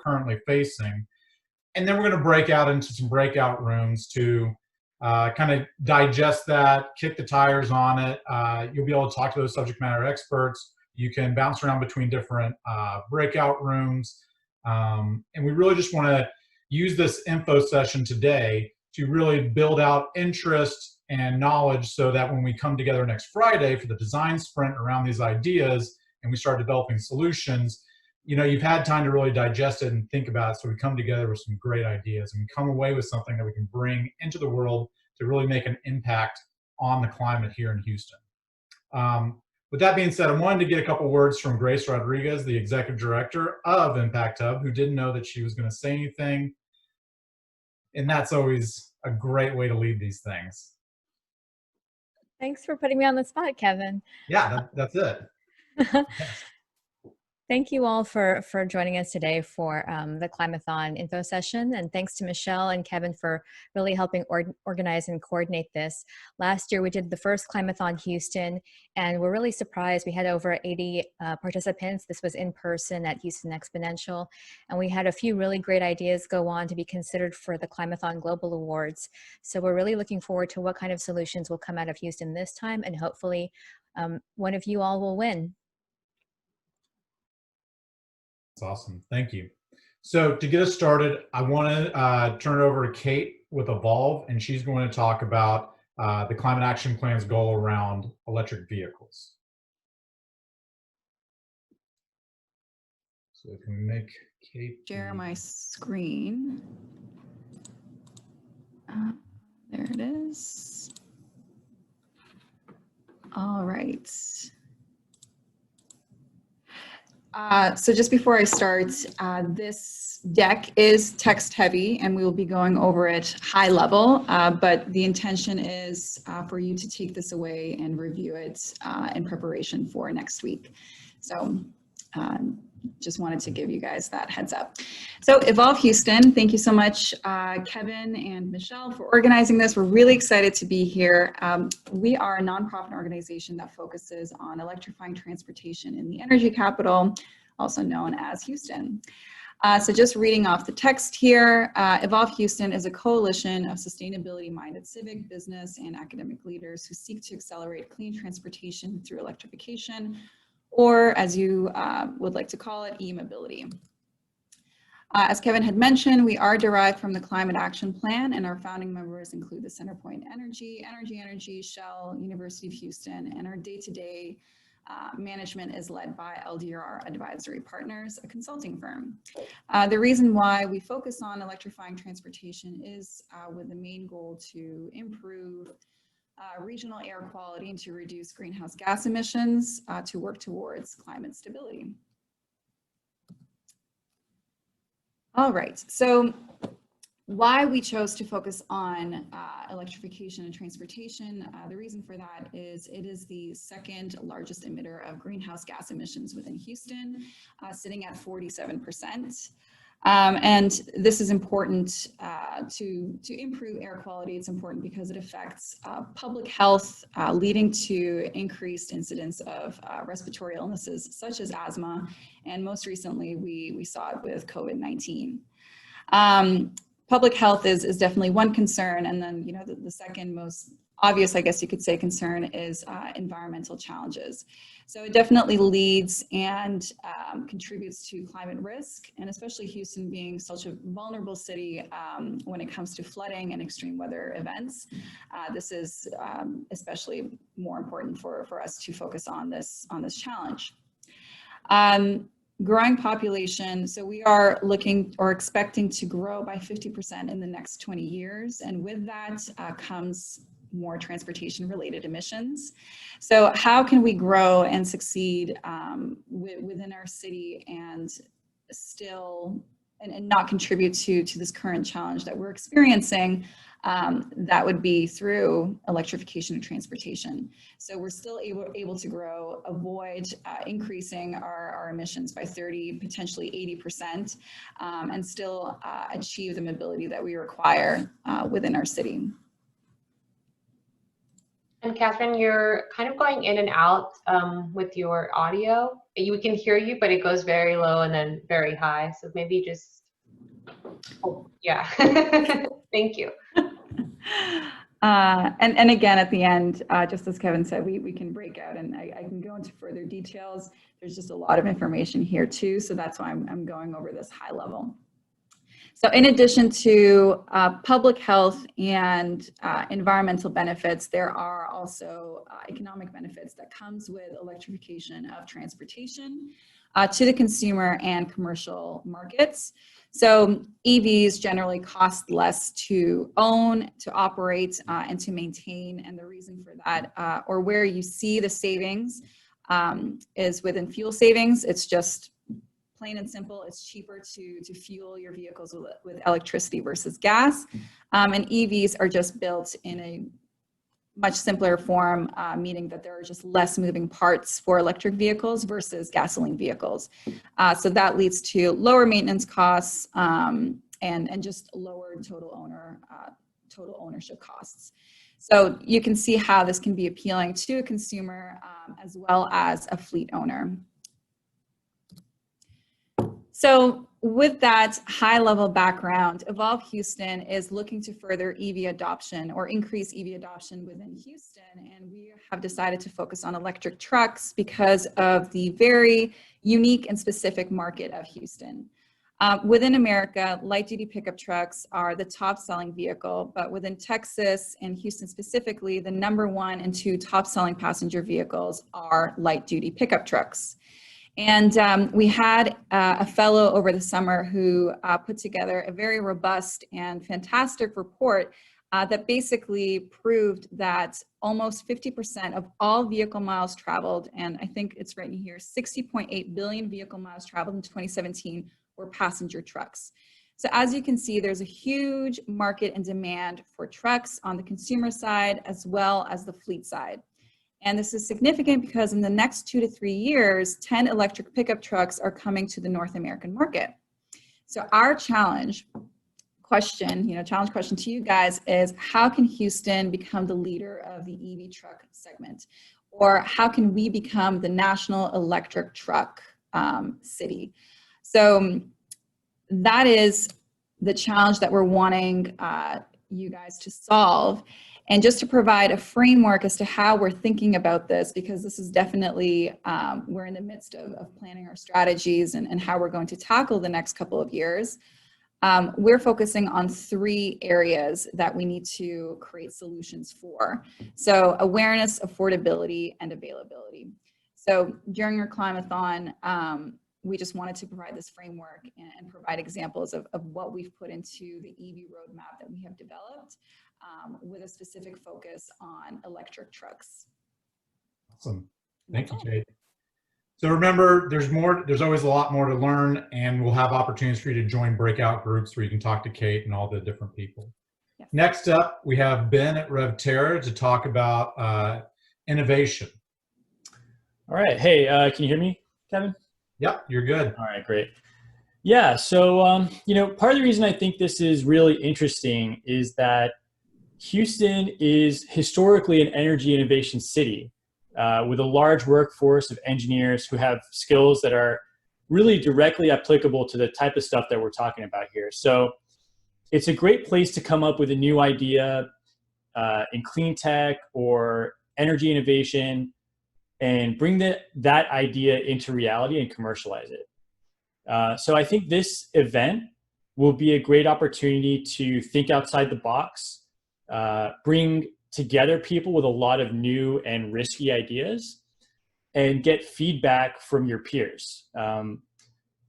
currently facing. And then we're going to break out into some breakout rooms to kind of digest that, kick the tires on it. You'll be able to talk to those subject matter experts. You can bounce around between different breakout rooms. And we really just want to use this info session today to really build out interest and knowledge so that when we come together next Friday for the design sprint around these ideas and we start developing solutions, you know, you've had time to really digest it and think about it. So we come together with some great ideas and we come away with something that we can bring into the world to really make an impact on the climate here in Houston. With that being said, I wanted to get a couple words from Grace Rodriguez, the Executive Director of Impact Hub, who didn't know that she was going to say anything. And that's always a great way to lead these things. Thanks for putting me on the spot, Kevin. Yeah, that's it. Yes. Thank you all for joining us today for the Climathon info session. And thanks to Michelle and Kevin for really helping organize and coordinate this. Last year, we did the first Climathon Houston, and we're really surprised. We had over 80 participants. This was in person at Houston Exponential. And we had a few really great ideas go on to be considered for the Climathon Global Awards. So we're really looking forward to what kind of solutions will come out of Houston this time. And hopefully one of you all will win. That's awesome. Thank you. So to get us started, I want to turn it over to Kate with Evolve, and she's going to talk about the Climate Action Plan's goal around electric vehicles. So if we make Kate share my screen. There it is. All right. So just before I start, this deck is text heavy and we will be going over it high level, but the intention is for you to take this away and review it in preparation for next week. So just wanted to give you guys that heads up. So Evolve Houston, thank you so much, Kevin and Michelle, for organizing this. We're really excited to be here. We are a nonprofit organization that focuses on electrifying transportation in the energy capital, also known as Houston. So just reading off the text here, Evolve Houston is a coalition of sustainability-minded civic, business, and academic leaders who seek to accelerate clean transportation through electrification, or as you would like to call it, e-mobility. As Kevin had mentioned, we are derived from the Climate Action Plan, and our founding members include the Centerpoint Energy, Shell, University of Houston, and our day-to-day management is led by LDR Advisory Partners, a consulting firm. The reason why we focus on electrifying transportation is with the main goal to improve regional air quality and to reduce greenhouse gas emissions to work towards climate stability. All right, so why we chose to focus on electrification and transportation, the reason for that is it is the second largest emitter of greenhouse gas emissions within Houston, sitting at 47%. And this is important to improve air quality. It's important because it affects public health, leading to increased incidence of respiratory illnesses such as asthma. And most recently, we saw it with COVID-19. Public health is definitely one concern. And then, you know, the second most obvious, I guess you could say, concern is environmental challenges. So it definitely leads and contributes to climate risk, and especially Houston being such a vulnerable city when it comes to flooding and extreme weather events. This is especially more important for us to focus on this challenge. Growing population, so we are looking or expecting to grow by 50% in the next 20 years, and with that comes more transportation related emissions. So how can we grow and succeed within our city and still and not contribute to this current challenge that we're experiencing? That would be through electrification of transportation. So we're still able to grow, avoid increasing our emissions by 30, potentially 80%, and still achieve the mobility that we require within our city. And Catherine, you're kind of going in and out with your audio. you can hear you, but it goes very low and then very high. So maybe just, oh, yeah. Thank you. And again, at the end, just as Kevin said, we can break out and I can go into further details. There's just a lot of information here too. So that's why I'm going over this high level. So in addition to public health and environmental benefits, there are also economic benefits that comes with electrification of transportation to the consumer and commercial markets. So EVs generally cost less to own, to operate, and to maintain. And the reason for that, or where you see the savings, is within fuel savings. It's just plain and simple. It's cheaper to fuel your vehicles with electricity versus gas. And EVs are just built in a much simpler form, meaning that there are just less moving parts for electric vehicles versus gasoline vehicles. So that leads to lower maintenance costs and just lower total ownership costs. So you can see how this can be appealing to a consumer as well as a fleet owner. So with that high level background, Evolve Houston is looking to further EV adoption or increase EV adoption within Houston. And we have decided to focus on electric trucks because of the very unique and specific market of Houston. Within America, light duty pickup trucks are the top selling vehicle, but within Texas and Houston specifically, the #1 and 2 top selling passenger vehicles are light duty pickup trucks. And we had a fellow over the summer who put together a very robust and fantastic report that basically proved that almost 50% of all vehicle miles traveled, and I think it's written here, 60.8 billion vehicle miles traveled in 2017 were passenger trucks. So as you can see, there's a huge market and demand for trucks on the consumer side as well as the fleet side. And this is significant because in the next 2 to 3 years, 10 electric pickup trucks are coming to the North American market. So our challenge question to you guys is, how can Houston become the leader of the EV truck segment? Or how can we become the national electric truck city? So that is the challenge that we're wanting you guys to solve. And just to provide a framework as to how we're thinking about this, because this is definitely, we're in the midst of planning our strategies and how we're going to tackle the next couple of years. We're focusing on 3 areas that we need to create solutions for. So awareness, affordability, and availability. So during our Climathon, we just wanted to provide this framework and provide examples of what we've put into the EV roadmap that we have developed. With a specific focus on electric trucks. Awesome. Thank you, Kate. So remember, there's always a lot more to learn, and we'll have opportunities for you to join breakout groups where you can talk to Kate and all the different people. Yes. Next up, we have Ben at RevTerra to talk about innovation. All right. Hey, can you hear me, Kevin? Yep, you're good. All right, great. Yeah, so, part of the reason I think this is really interesting is that Houston is historically an energy innovation city with a large workforce of engineers who have skills that are really directly applicable to the type of stuff that we're talking about here. So it's a great place to come up with a new idea in clean tech or energy innovation and bring that idea into reality and commercialize it. So I think this event will be a great opportunity to think outside the box, bring together people with a lot of new and risky ideas, and get feedback from your peers.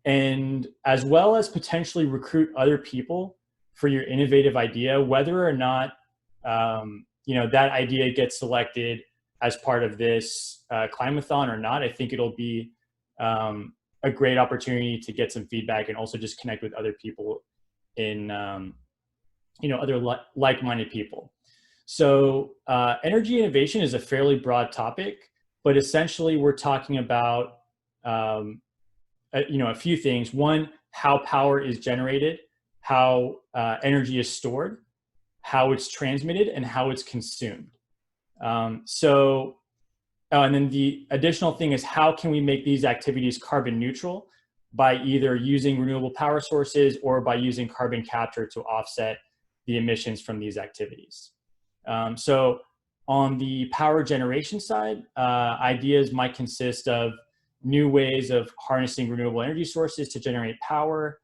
And as well as potentially recruit other people for your innovative idea, whether or not that idea gets selected as part of this Climathon or not. I think it'll be a great opportunity to get some feedback and also just connect with other people in other like-minded people. So energy innovation is a fairly broad topic, but essentially we're talking about a few things. One, how power is generated, how energy is stored, how it's transmitted, and how it's consumed. So and then the additional thing is, how can we make these activities carbon neutral by either using renewable power sources or by using carbon capture to offset the emissions from these activities. So on the power generation side, ideas might consist of new ways of harnessing renewable energy sources to generate power.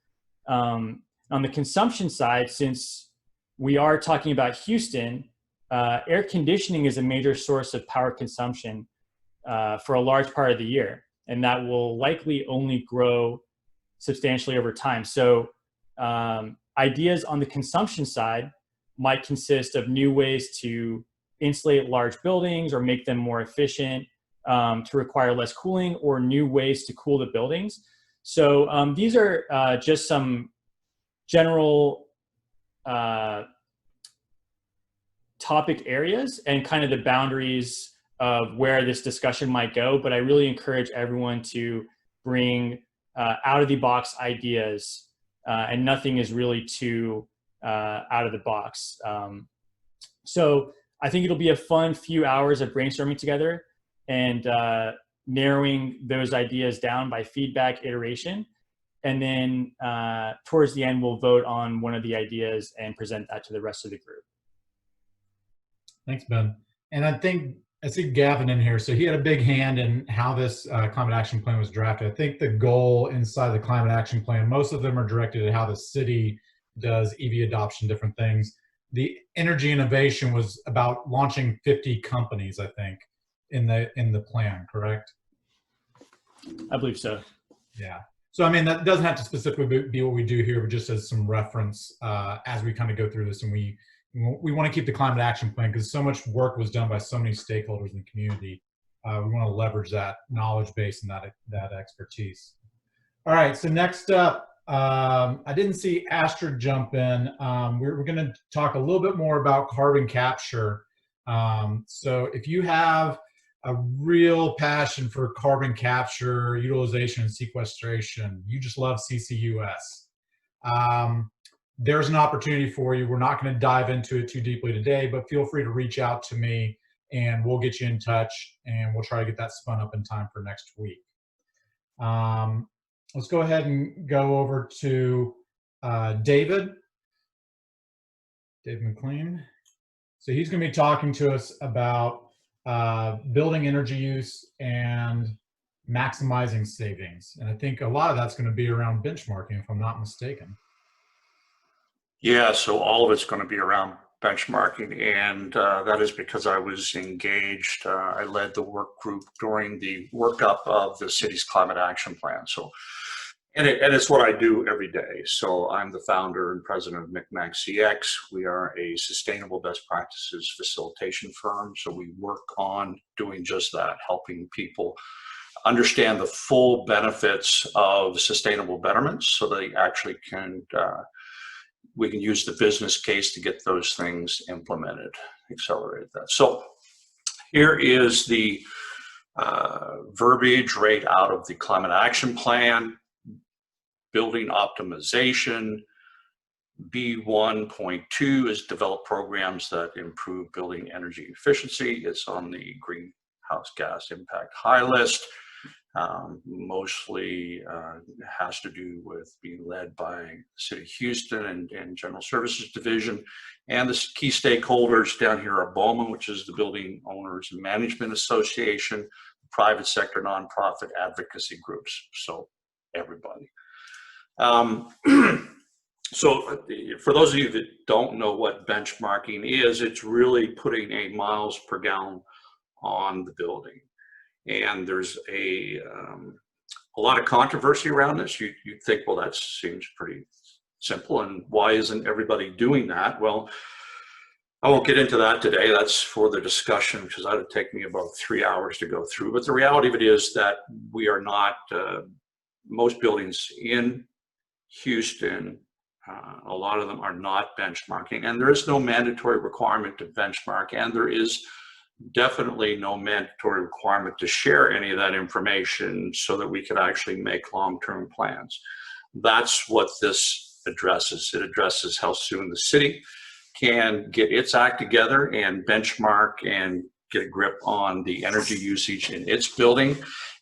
On the consumption side, since we are talking about Houston, air conditioning is a major source of power consumption for a large part of the year, and that will likely only grow substantially over time. So ideas on the consumption side might consist of new ways to insulate large buildings or make them more efficient to require less cooling, or new ways to cool the buildings. So these are just some general topic areas and kind of the boundaries of where this discussion might go, but I really encourage everyone to bring out of the box ideas, and nothing is really too out of the box. So I think it'll be a fun few hours of brainstorming together and narrowing those ideas down by feedback iteration. And then towards the end, we'll vote on one of the ideas and present that to the rest of the group. Thanks, Ben. And I see Gavin in here. So he had a big hand in how this climate action plan was drafted. I think the goal inside the climate action plan, most of them are directed at how the city does EV adoption, different things. The energy innovation was about launching 50 companies, I think, in the plan, correct? I believe so. Yeah. So, I mean, that doesn't have to specifically be what we do here, but just as some reference as we kind of go through this. And we want to keep the climate action plan because so much work was done by so many stakeholders in the community. We want to leverage that knowledge base and that expertise. All right, so next up, I didn't see Astrid jump in. We're going to talk a little bit more about carbon capture. So if you have a real passion for carbon capture, utilization, and sequestration, you just love CCUS. There's an opportunity for you. We're not going to dive into it too deeply today, but feel free to reach out to me and we'll get you in touch and we'll try to get that spun up in time for next week. Let's go ahead and go over to David McLean. So he's going to be talking to us about building energy use and maximizing savings. And I think a lot of that's going to be around benchmarking, if I'm not mistaken. Yeah, so all of it's going to be around benchmarking, and that is because I was engaged. I led the work group during the workup of the city's climate action plan. So, and it's what I do every day. So I'm the founder and president of McMax CX. We are a sustainable best practices facilitation firm. So we work on doing just that, helping people understand the full benefits of sustainable betterment so they actually can we can use the business case to get those things implemented, accelerate that. So here is the verbiage right out of the climate action plan. Building optimization. B1.2 is develop programs that improve building energy efficiency. It's on the greenhouse gas impact high list. Mostly has to do with being led by the City of Houston and General Services Division. And the key stakeholders down here are BOMA, which is the Building Owners and Management Association, private sector nonprofit advocacy groups, so everybody. So for those of you that don't know what benchmarking is, it's really putting a miles per gallon on the building. And there's a lot of controversy around this. You'd think, well, that seems pretty simple, and why isn't everybody doing that? Well, I won't get into that today. That's for the discussion, because that would take me about 3 hours to go through. But the reality of it is that we are not, most buildings in Houston, a lot of them are not benchmarking, and there is no mandatory requirement to benchmark, and there is definitely no mandatory requirement to share any of that information so that we could actually make long-term plans. That's what this addresses. It addresses how soon the city can get its act together and benchmark and get a grip on the energy usage in its building,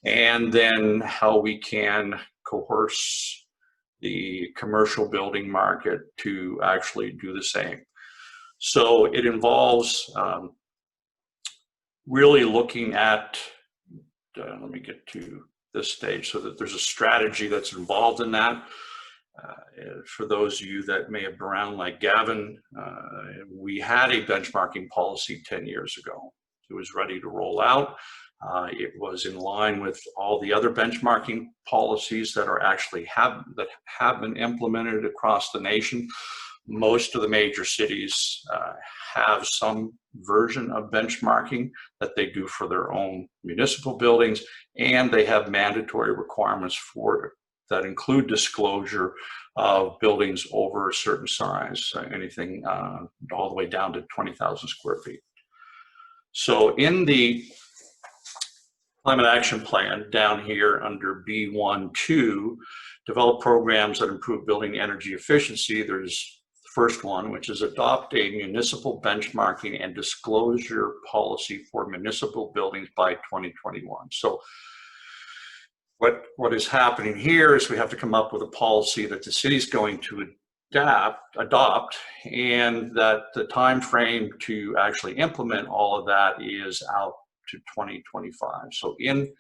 and then how we can coerce the commercial building market to actually do the same. So it involves really looking at, let me get to this stage so that there's a strategy that's involved in that. For those of you that may have been around like Gavin, we had a benchmarking policy 10 years ago. It was ready to roll out. It was in line with all the other benchmarking policies that are actually have been implemented across the nation. Most of the major cities have some version of benchmarking that they do for their own municipal buildings, and they have mandatory requirements for it that include disclosure of buildings over a certain size, anything all the way down to 20,000 square feet. So in the Climate Action Plan down here under B1.2, develop programs that improve building energy efficiency. There's the first one, which is adopt a municipal benchmarking and disclosure policy for municipal buildings by 2021. So what is happening here is we have to come up with a policy that the city is going to adopt, and that the time frame to actually implement all of that is out to 2025. So in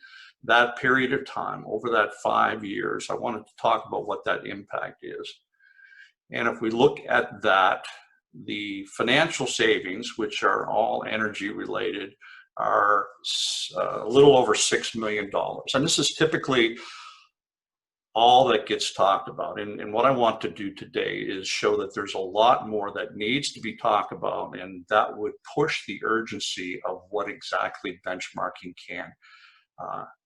that period of time, over that 5 years, I wanted to talk about what that impact is. And if we look at that, the financial savings, which are all energy related, are a little over $6 million. And this is typically all that gets talked about. And what I want to do today is show that there's a lot more that needs to be talked about, and that would push the urgency of what exactly benchmarking can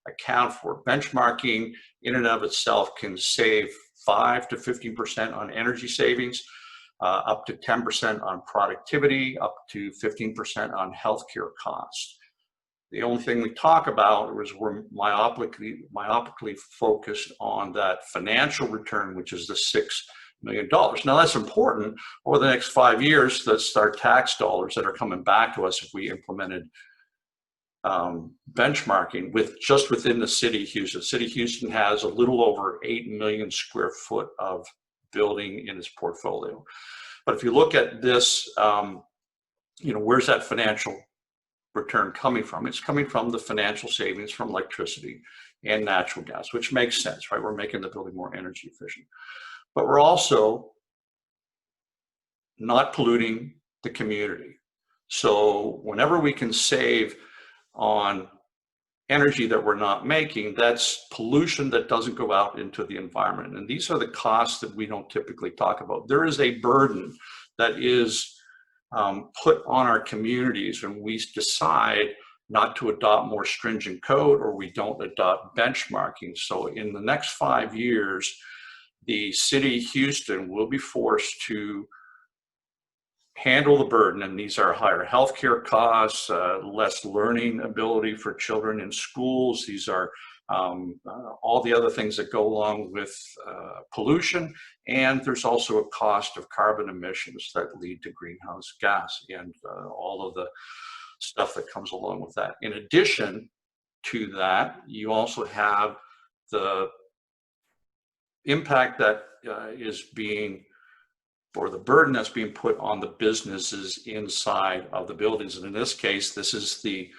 account for. Benchmarking in and of itself can save 5 to 15% on energy savings, up to 10% on productivity, up to 15% on healthcare costs. The only thing we talk about is we're myopically focused on that financial return, which is the $6 million. Now that's important. Over the next 5 years, that's our tax dollars that are coming back to us if we implemented benchmarking just within the city of Houston. City of Houston has a little over 8 million square foot of building in its portfolio. But if you look at this, where's that financial return coming from? It's coming from the financial savings from electricity and natural gas, which makes sense, right? We're making the building more energy efficient. But we're also not polluting the community. So whenever we can save on energy that we're not making, that's pollution that doesn't go out into the environment. And these are the costs that we don't typically talk about. There is a burden that is put on our communities when we decide not to adopt more stringent code or we don't adopt benchmarking. So in the next 5 years, the city of Houston will be forced to handle the burden, and these are higher healthcare costs, less learning ability for children in schools. These are all the other things that go along with pollution, and there's also a cost of carbon emissions that lead to greenhouse gas and all of the stuff that comes along with that. In addition to that, you also have the impact that is being, or the burden that's being put on the businesses inside of the buildings. And in this case, this is the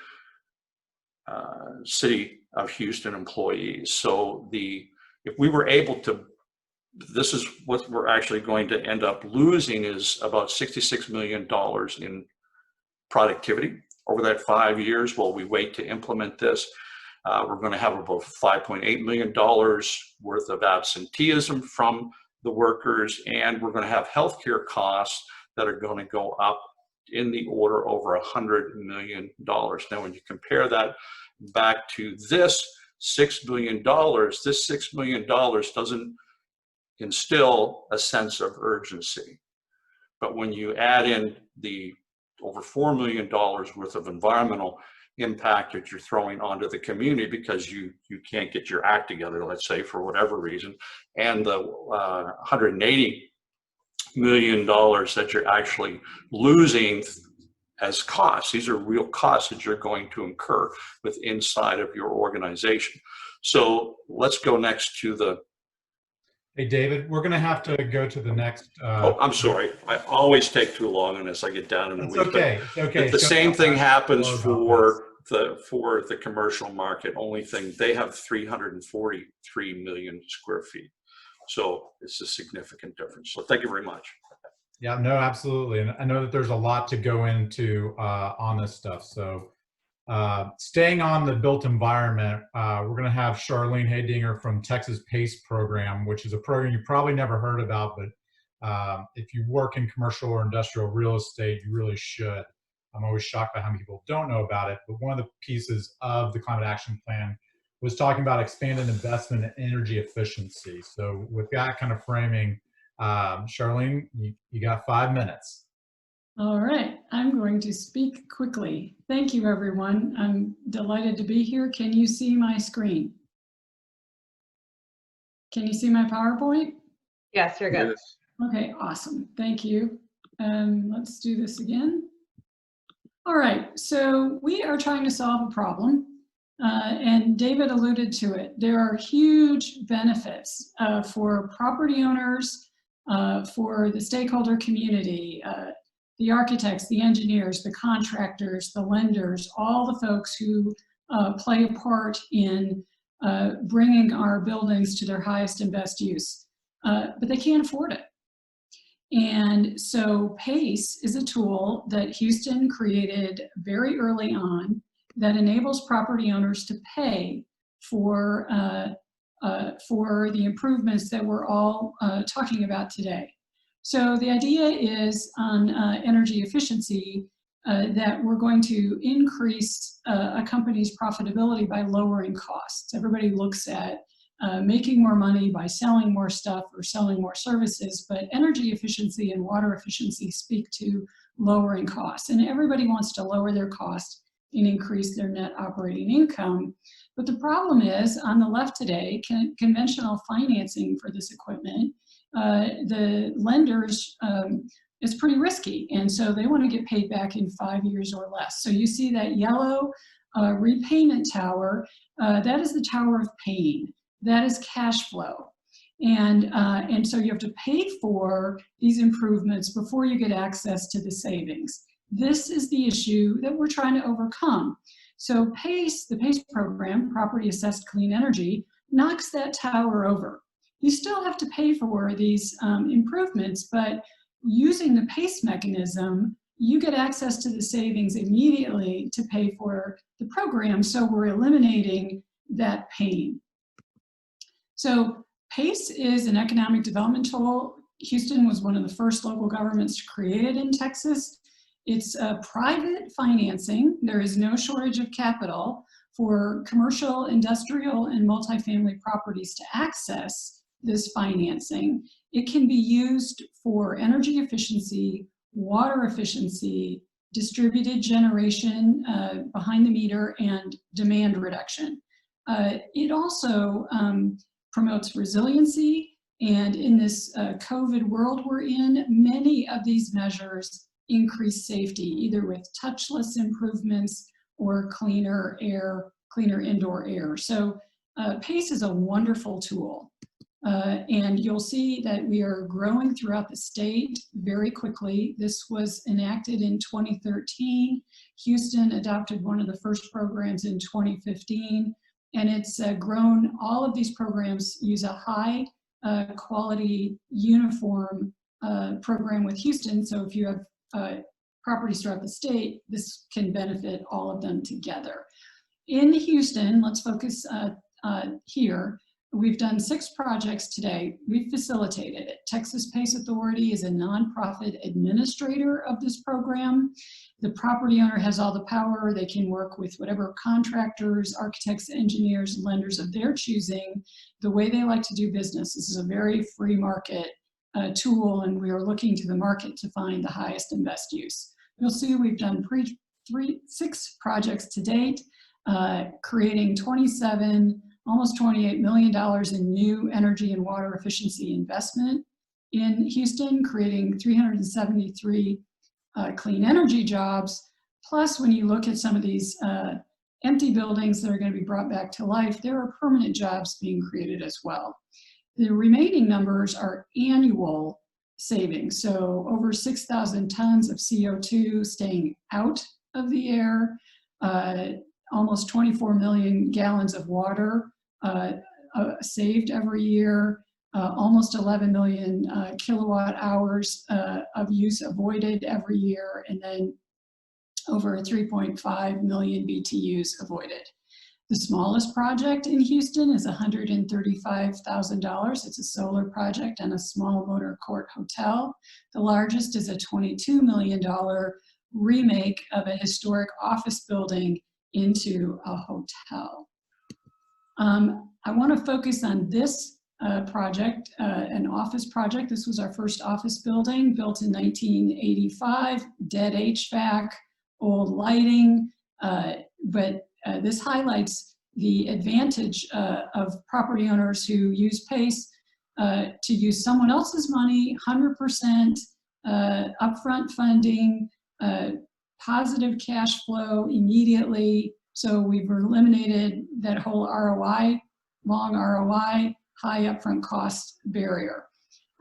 City of Houston employees. So if we were able to, this is what we're actually going to end up losing, is about $66 million in productivity over that 5 years while we wait to implement this. We're going to have about $5.8 million worth of absenteeism from the workers, and we're going to have healthcare costs that are going to go up in the order over $100 million. Now, when you compare that back to this $6 billion, this $6 million doesn't instill a sense of urgency. But when you add in the over $4 million worth of environmental impact that you're throwing onto the community because you can't get your act together, let's say, for whatever reason, and the $180 million that you're actually losing as costs. These are real costs that you're going to incur with inside of your organization. So let's go next to the. Hey, David, we're going to have to go to the next. Oh, I'm sorry. I always take too long on this. I get down in the It's weeds. okay. It's okay. The same thing happens More about for the commercial market. Only thing, they have 343 million square feet. So it's a significant difference. So thank you very much. Yeah, no, absolutely. And I know that there's a lot to go into on this stuff. So staying on the built environment, we're going to have Charlene Haydinger from Texas PACE program, which is a program you probably never heard about, but if you work in commercial or industrial real estate, you really should. I'm always shocked by how many people don't know about it, but one of the pieces of the Climate Action Plan was talking about expanded investment in energy efficiency. So with that kind of framing, Charlene, you got 5 minutes. All right, I'm going to speak quickly. Thank you, everyone. I'm delighted to be here. Can you see my screen? Can you see my PowerPoint? Yes, you're good. Yes. Okay, awesome. Thank you. Let's do this again. All right, so we are trying to solve a problem, and David alluded to it. There are huge benefits for property owners, for the stakeholder community, the architects, the engineers, the contractors, the lenders, all the folks who play a part in bringing our buildings to their highest and best use, but they can't afford it. And so PACE is a tool that Houston created very early on that enables property owners to pay for the improvements that we're all talking about today. So the idea is on energy efficiency that we're going to increase a company's profitability by lowering costs. Everybody looks at making more money by selling more stuff or selling more services, but energy efficiency and water efficiency speak to lowering costs. And everybody wants to lower their costs and increase their net operating income. But the problem is, on the left today, conventional financing for this equipment, the lenders, it's pretty risky. And so they want to get paid back in 5 years or less. So you see that yellow repayment tower, that is the tower of pain. That is cash flow. And so you have to pay for these improvements before you get access to the savings. This is the issue that we're trying to overcome. So PACE, the PACE program, Property Assessed Clean Energy, knocks that tower over. You still have to pay for these improvements, but using the PACE mechanism, you get access to the savings immediately to pay for the program. So we're eliminating that pain. So PACE is an economic development tool. Houston was one of the first local governments to create it in Texas. It's private financing. There is no shortage of capital for commercial, industrial, and multifamily properties to access this financing. It can be used for energy efficiency, water efficiency, distributed generation behind the meter, and demand reduction. It also promotes resiliency, and in this COVID world we're in, many of these measures increase safety, either with touchless improvements or cleaner air, cleaner indoor air. So PACE is a wonderful tool. And you'll see that we are growing throughout the state very quickly. This was enacted in 2013. Houston adopted one of the first programs in 2015. And it's grown. All of these programs use a high quality uniform program with Houston. So if you have properties throughout the state, this can benefit all of them together. In Houston, let's focus here. We've done 6 projects today. We've facilitated it. Texas PACE Authority is a nonprofit administrator of this program. The property owner has all the power. They can work with whatever contractors, architects, engineers, lenders of their choosing, the way they like to do business. This is a very free market tool, and we are looking to the market to find the highest and best use. You'll see we've done 6 projects to date, creating 27, almost $28 million in new energy and water efficiency investment in Houston, creating 373 clean energy jobs. Plus, when you look at some of these empty buildings that are going to be brought back to life, there are permanent jobs being created as well. The remaining numbers are annual savings. So over 6,000 tons of CO2 staying out of the air, almost 24 million gallons of water saved every year, almost 11 million kilowatt hours of use avoided every year, and then over 3.5 million BTUs avoided. The smallest project in Houston is $135,000. It's a solar project and a small motor court hotel. The largest is a $22 million remake of a historic office building into a hotel. I want to focus on this project, an office project. This was our first office building, built in 1985, dead HVAC, old lighting, but this highlights the advantage of property owners who use PACE to use someone else's money, 100% upfront funding, positive cash flow immediately. So we've eliminated that whole ROI, long ROI, high upfront cost barrier.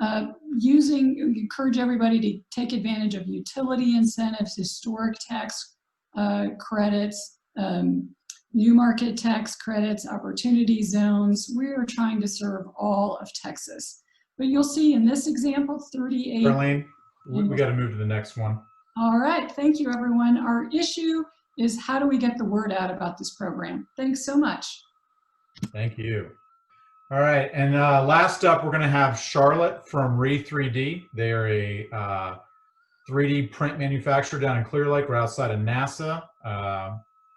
Encourage everybody to take advantage of utility incentives, historic tax credits, new market tax credits, opportunity zones. We're trying to serve all of Texas. But you'll see in this example, 38. Darlene, we got to move to the next one. All right, thank you everyone. Our issue is how do we get the word out about this program? Thanks so much. Thank you. All right, and last up, we're going to have Charlotte from Re3D. They are a 3D print manufacturer down in Clear Lake, right outside of NASA,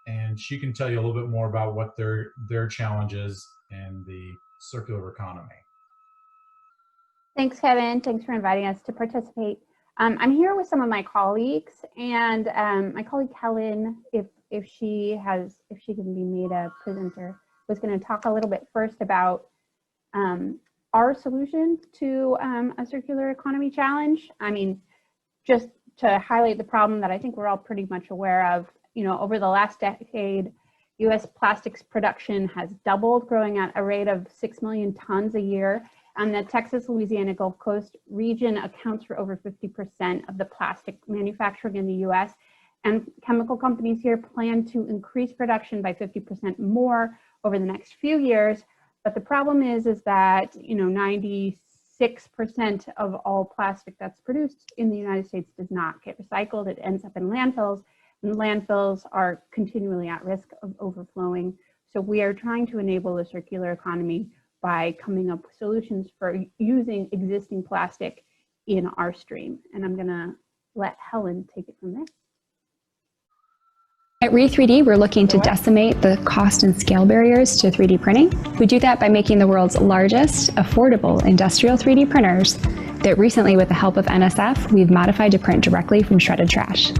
and she can tell you a little bit more about what their challenge is in the circular economy. Thanks, Kevin. Thanks for inviting us to participate. I'm here with some of my colleagues, and my colleague Helen, if she can be made a presenter, was going to talk a little bit first about our solution to a circular economy challenge. I mean, just to highlight the problem that I think we're all pretty much aware of, over the last decade, US plastics production has doubled, growing at a rate of 6 million tons a year. And the Texas, Louisiana, Gulf Coast region accounts for over 50% of the plastic manufacturing in the US. And chemical companies here plan to increase production by 50% more over the next few years. But the problem is that 96% of all plastic that's produced in the United States does not get recycled. It ends up in landfills, and landfills are continually at risk of overflowing. So we are trying to enable a circular economy by coming up with solutions for using existing plastic in our stream. And I'm gonna let Helen take it from there. At Re3D, we're looking to decimate the cost and scale barriers to 3D printing. We do that by making the world's largest affordable industrial 3D printers that recently, with the help of NSF, we've modified to print directly from shredded trash.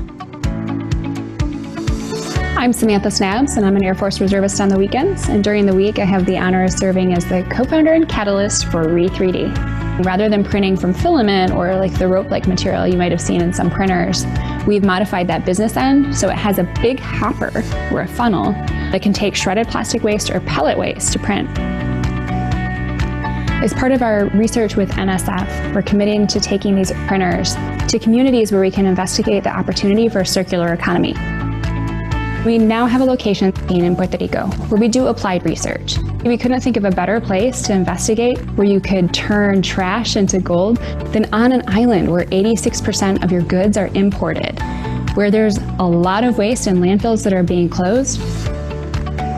I'm Samantha Snabs, and I'm an Air Force reservist on the weekends. And during the week, I have the honor of serving as the co-founder and catalyst for Re3D. Rather than printing from filament or like the rope-like material you might have seen in some printers, we've modified that business end so it has a big hopper or a funnel that can take shredded plastic waste or pellet waste to print. As part of our research with NSF, we're committing to taking these printers to communities where we can investigate the opportunity for a circular economy. We now have a location in Puerto Rico where we do applied research. We couldn't think of a better place to investigate where you could turn trash into gold than on an island where 86% of your goods are imported, where there's a lot of waste in landfills that are being closed.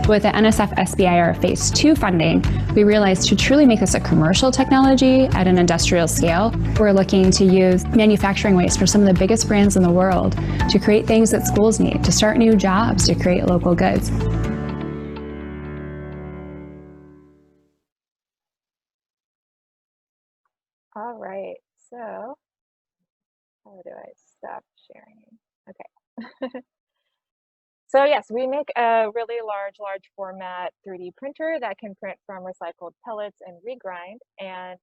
With the NSF SBIR Phase 2 funding, we realized to truly make this a commercial technology at an industrial scale, we're looking to use manufacturing waste for some of the biggest brands in the world to create things that schools need, to start new jobs, to create local goods. All right, so how do I stop sharing? Okay. So yes, we make a really large format 3D printer that can print from recycled pellets and regrind. And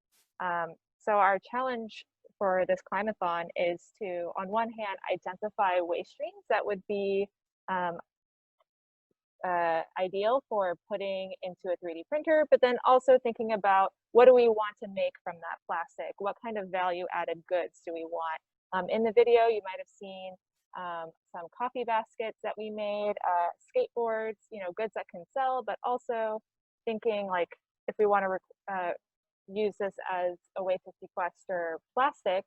so our challenge for this Climathon is to, on one hand, identify waste streams that would be ideal for putting into a 3D printer, but then also thinking about what do we want to make from that plastic? What kind of value added goods do we want? In the video, you might have seen some coffee baskets that we made, skateboards, goods that can sell, but also thinking like if we want to use this as a way to sequester plastic,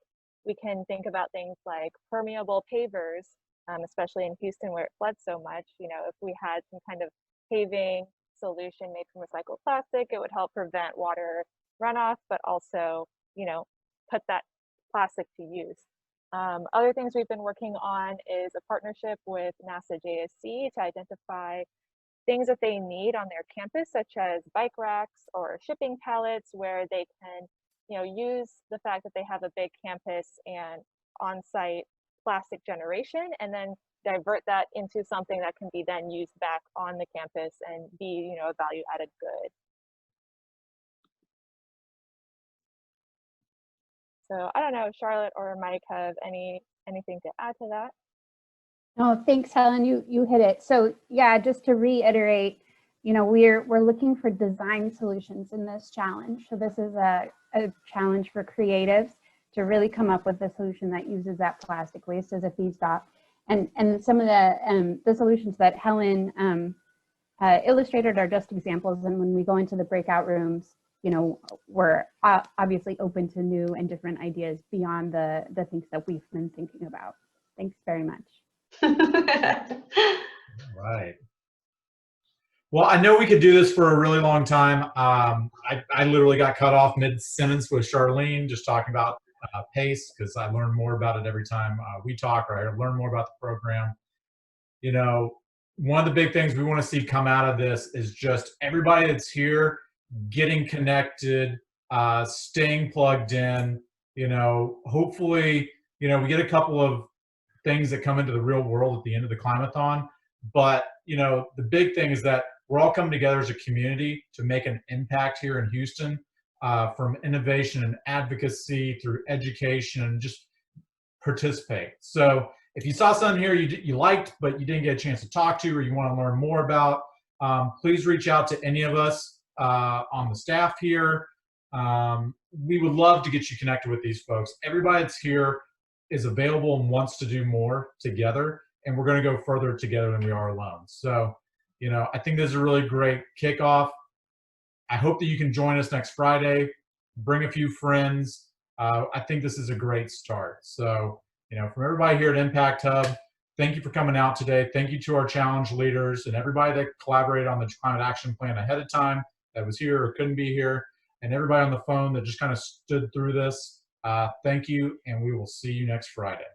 we can think about things like permeable pavers, especially in Houston where it floods so much. If we had some kind of paving solution made from recycled plastic, it would help prevent water runoff, but also, put that plastic to use. Other things we've been working on is a partnership with NASA JSC to identify things that they need on their campus, such as bike racks or shipping pallets, where they can, use the fact that they have a big campus and on-site plastic generation, and then divert that into something that can be then used back on the campus and be, a value-added good. So I don't know if Charlotte or Mike have anything to add to that. Oh, thanks, Helen. You hit it. So yeah, just to reiterate, we're looking for design solutions in this challenge. So this is a challenge for creatives to really come up with a solution that uses that plastic waste as a feedstock. And some of the solutions that Helen illustrated are just examples. And when we go into the breakout rooms, we're obviously open to new and different ideas beyond the things that we've been thinking about. Thanks very much. Right. Well, I know we could do this for a really long time. I literally got cut off mid-sentence with Charlene just talking about PACE, because I learn more about it every time we talk, or I learn more about the program. One of the big things we want to see come out of this is just everybody that's here getting connected, staying plugged in. Hopefully, we get a couple of things that come into the real world at the end of the Climathon. But, the big thing is that we're all coming together as a community to make an impact here in Houston, from innovation and advocacy through education, and just participate. So if you saw something here you liked, but you didn't get a chance to talk to, or you want to learn more about, please reach out to any of us on the staff here. We would love to get you connected with these folks. Everybody that's here is available and wants to do more together, and we're going to go further together than we are alone. So, I think this is a really great kickoff. I hope that you can join us next Friday. Bring a few friends. I think this is a great start. So, from everybody here at Impact Hub, thank you for coming out today. Thank you to our challenge leaders and everybody that collaborated on the climate action plan ahead of time, that was here or couldn't be here, and everybody on the phone that just kind of stood through this. Thank you, and we will see you next Friday.